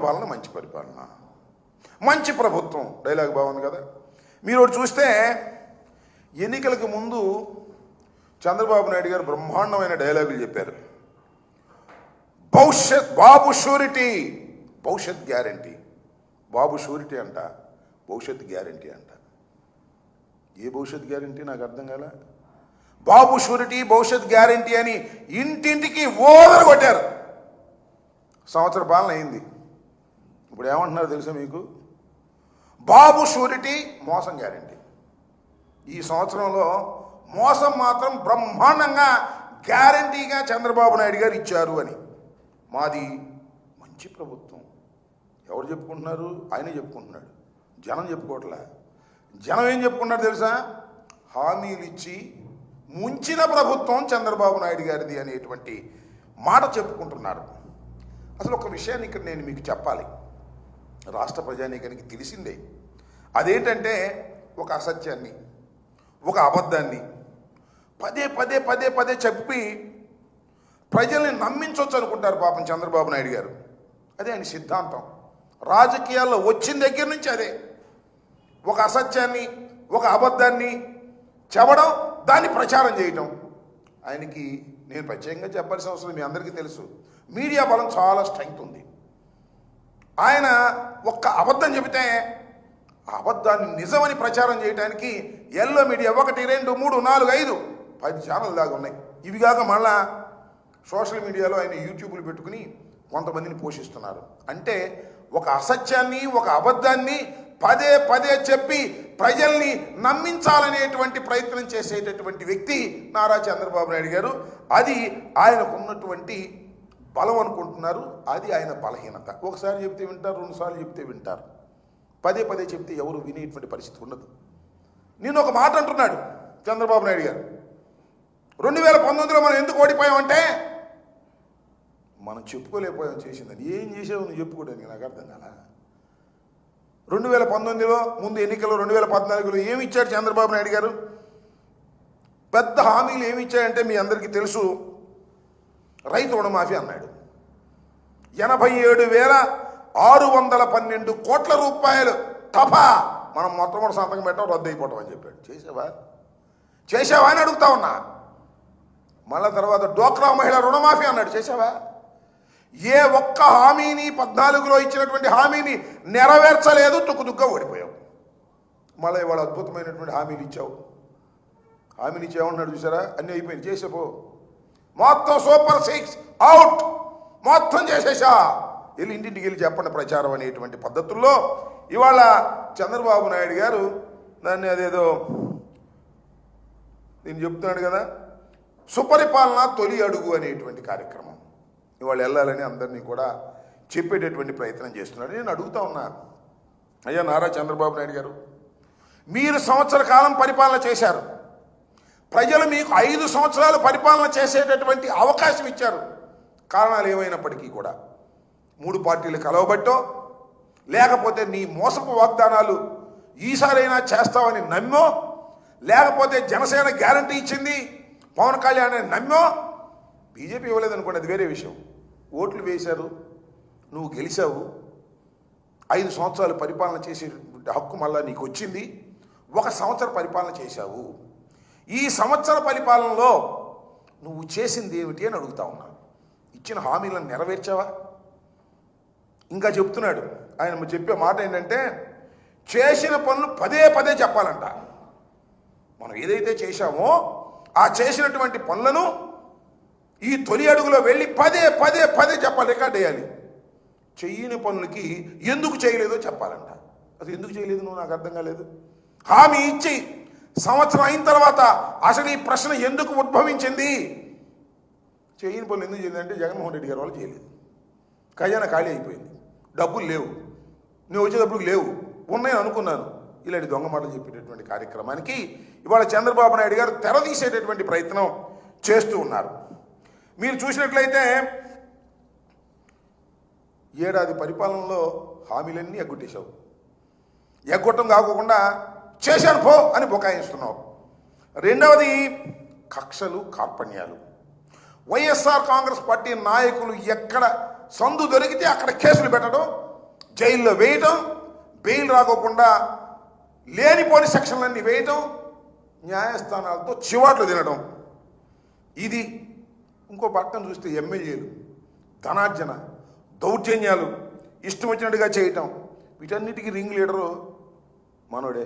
పాలన మంచి పరిపాలన, మంచి ప్రభుత్వం డైలాగ్ బాగుంది కదా. మీరు ఒకటి చూస్తే ఎన్నికలకు ముందు చంద్రబాబు నాయుడు గారు బ్రహ్మాండమైన డైలాగులు చెప్పారు. బాబు షూరిటీ, భవిష్యత్ గ్యారంటీ. బాబు షూరిటీ అంట, భవిష్యత్ గ్యారంటీ అంట. ఏ భవిష్యత్ గ్యారంటీ నాకు అర్థం కాల. బాబు షూరిటీ, భవిష్యత్ గ్యారంటీ అని ఇంటింటికి ఓదరు కొట్టారు. సంవత్సర పాలన అయింది. ఇప్పుడు ఏమంటున్నారు తెలుసా మీకు? బాబు షూరిటీ, మోసం గ్యారంటీ. ఈ సంవత్సరంలో మోసం మాత్రం బ్రహ్మాండంగా గ్యారంటీగా చంద్రబాబు నాయుడు గారు ఇచ్చారు అని. మాది మంచి ప్రభుత్వం. ఎవరు చెప్పుకుంటున్నారు? ఆయనే చెప్పుకుంటున్నాడు, జనం చెప్పుకోవట్లే. జనం ఏం చెప్పుకున్నారు తెలుసా? హామీలు ఇచ్చి ముంచిన ప్రభుత్వం చంద్రబాబు నాయుడు గారిది అనేటువంటి మాట చెప్పుకుంటున్నారు. అసలు ఒక విషయాన్ని ఇక్కడ నేను మీకు చెప్పాలి, రాష్ట్ర ప్రజానీకానికి తెలిసిందే. అదేంటంటే ఒక అసత్యాన్ని, ఒక అబద్ధాన్ని పదే పదే పదే పదే చెప్పి ప్రజల్ని నమ్మించవచ్చు అనుకుంటారు పాపం చంద్రబాబు నాయుడు గారు. అదే ఆయన సిద్ధాంతం. రాజకీయాల్లో వచ్చిన దగ్గర నుంచి అదే. ఒక అసత్యాన్ని, ఒక అబద్ధాన్ని చెప్పడం, దాన్ని ప్రచారం చేయటం. ఆయనకి నేను ప్రత్యేకంగా చెప్పాల్సిన అవసరం మీ అందరికీ తెలుసు. మీడియా బలం చాలా స్ట్రెంగ్త్ ఉంది. ఆయన ఒక్క అబద్ధం చెబితే ఆ అబద్ధాన్ని నిజమని ప్రచారం చేయడానికి ఎల్లో మీడియా 1, 2, 3, 4, 5, 10 ఛానల్ దాకా ఉన్నాయి. ఇవి కాక మళ్ళా సోషల్ మీడియాలో ఆయన యూట్యూబ్లు పెట్టుకుని కొంతమందిని పోషిస్తున్నారు. అంటే ఒక అసత్యాన్ని, ఒక అబద్ధాన్ని పదే పదే చెప్పి ప్రజల్ని నమ్మించాలనేటువంటి ప్రయత్నం చేసేటటువంటి వ్యక్తి నారా చంద్రబాబు నాయుడు గారు. అది ఆయనకున్నటువంటి బలం అనుకుంటున్నారు. అది ఆయన బలహీనత. ఒకసారి చెప్తే వింటారు, 2 సార్లు చెప్తే వింటారు. పదే పదే చెప్తే ఎవరు వినేటువంటి పరిస్థితి ఉండదు. నేను ఒక మాట అంటున్నాడు చంద్రబాబు నాయుడు గారు. 2019లో మనం ఎందుకు ఓడిపోయామంటే మనం చెప్పుకోలేకపోయాం చేసిందని. ఏం చేసావు నువ్వు చెప్పుకోవడానికి? నాకు అర్థం కాలా. 2019లో ముందు ఎన్నికల్లో 2014లో ఏమి ఇచ్చాడు చంద్రబాబు నాయుడు గారు? పెద్ద హామీలు ఏమి ఇచ్చాడంటే మీ అందరికీ తెలుసు. రైతు రుణమాఫీ అన్నాడు. 87,612 కోట్ల రూపాయలు టపా మనం మొట్టమొదటి సంతకం పెట్టాం, రద్దు అయిపోవటం అని చెప్పాడు. చేసావా అని అడుగుతా ఉన్నా. మళ్ళా తర్వాత డోక్రా మహిళ రుణమాఫీ అన్నాడు. చేసావా? ఏ ఒక్క హామీని 14లో ఇచ్చినటువంటి హామీని నెరవేర్చలేదు. తుక్కుతుక్క ఓడిపోయావు. మళ్ళీ ఇవాళ అద్భుతమైనటువంటి హామీలు ఇచ్చావు. హామీలు ఇచ్చామన్నాడు చూసారా? అన్నీ అయిపోయింది. చేసేపో మొత్తం సూపర్ 6 అవుట్, మొత్తం చేసేసా. వెళ్ళి ఇంటింటికి వెళ్ళి చెప్పండి ప్రచారం అనేటువంటి పద్ధతుల్లో ఇవాళ చంద్రబాబు నాయుడు గారు దాన్ని అదేదో నేను చెప్తున్నాడు కదా, సుపరిపాలన తొలి అడుగు అనేటువంటి కార్యక్రమం ఇవాళ వెళ్ళాలని అందరినీ కూడా చెప్పేటటువంటి ప్రయత్నం చేస్తున్నాడు. నేను అడుగుతా ఉన్నా, అయ్యా నారా చంద్రబాబు నాయుడు గారు, మీరు సంవత్సర కాలం పరిపాలన చేశారు. ప్రజలు మీకు 5 సంవత్సరాలు పరిపాలన చేసేటటువంటి అవకాశం ఇచ్చారు. కారణాలు ఏమైనప్పటికీ కూడా 3 పార్టీలు కలవబట్టో, లేకపోతే నీ మోసపు వాగ్దానాలు ఈసారైనా చేస్తావని నమ్మో, లేకపోతే జనసేన గ్యారంటీ ఇచ్చింది పవన్ కళ్యాణ్ అని నమ్మో. బీజేపీ ఇవ్వలేదనుకోండి, అది వేరే విషయం. ఓట్లు వేశారు, నువ్వు గెలిచావు, 5 సంవత్సరాలు పరిపాలన చేసే హక్కు మళ్ళా నీకు వచ్చింది. 1 సంవత్సరం పరిపాలన చేశావు. ఈ సంవత్సర పరిపాలనలో నువ్వు చేసింది ఏమిటి అని అడుగుతా ఉన్నా. ఇచ్చిన హామీలను నెరవేర్చావా? ఇంకా చెప్తున్నాడు ఆయన. చెప్పే మాట ఏంటంటే చేసిన పనులు పదే పదే చెప్పాలంట. మనం ఏదైతే చేశామో ఆ చేసినటువంటి పనులను ఈ తొలి అడుగులో వెళ్ళి పదే పదే పదే చెప్పాలి, రికార్డ్ వేయాలి. చెయ్యని పనులకి ఎందుకు చేయలేదో చెప్పాలంట. అది ఎందుకు చేయలేదు నువ్వు? నాకు అర్థం కాలేదు. హామీ ఇచ్చి సంవత్సరం అయిన తర్వాత అసలు ఈ ప్రశ్న ఎందుకు ఉద్భవించింది? చేయని పనులు ఎందుకు చేయాలంటే జగన్మోహన్ రెడ్డి గారి వాళ్ళు చేయలేదు. ఖజానా ఖాళీ అయిపోయింది, డబ్బులు లేవు, నేను వచ్చేటప్పుడు లేవు, ఉన్నాయని అనుకున్నాను. ఇలాంటి దొంగ మాటలు చెప్పేటటువంటి కార్యక్రమానికి ఇవాళ చంద్రబాబు నాయుడు గారు తెరదీసేటటువంటి ప్రయత్నం చేస్తూ ఉన్నారు. మీరు చూసినట్లయితే ఏడాది పరిపాలనలో హామీలన్నీ ఎగ్గొట్టేశావు. ఎగ్గొట్టం కాకుండా చేశాను పో అని బుకాయిస్తున్నావు. రెండవది కక్షలు, కార్పణ్యాలు. వైఎస్ఆర్ కాంగ్రెస్ పార్టీ నాయకులు ఎక్కడ సందు దొరికితే అక్కడ కేసులు పెట్టడం, జైల్లో వేయటం, బెయిల్ రాకోకుండా లేనిపోని సెక్షన్లన్నీ వేయటం, న్యాయస్థానాలతో చివాట్లు తినడం. ఇది ఇంకో పక్కన చూస్తే ఎమ్మెల్యేలు ధనార్జన, దౌర్జన్యాలు, ఇష్టం వచ్చినట్టుగా చేయటం, వీటన్నిటికీ రింగ్ లీడరు మనోడే.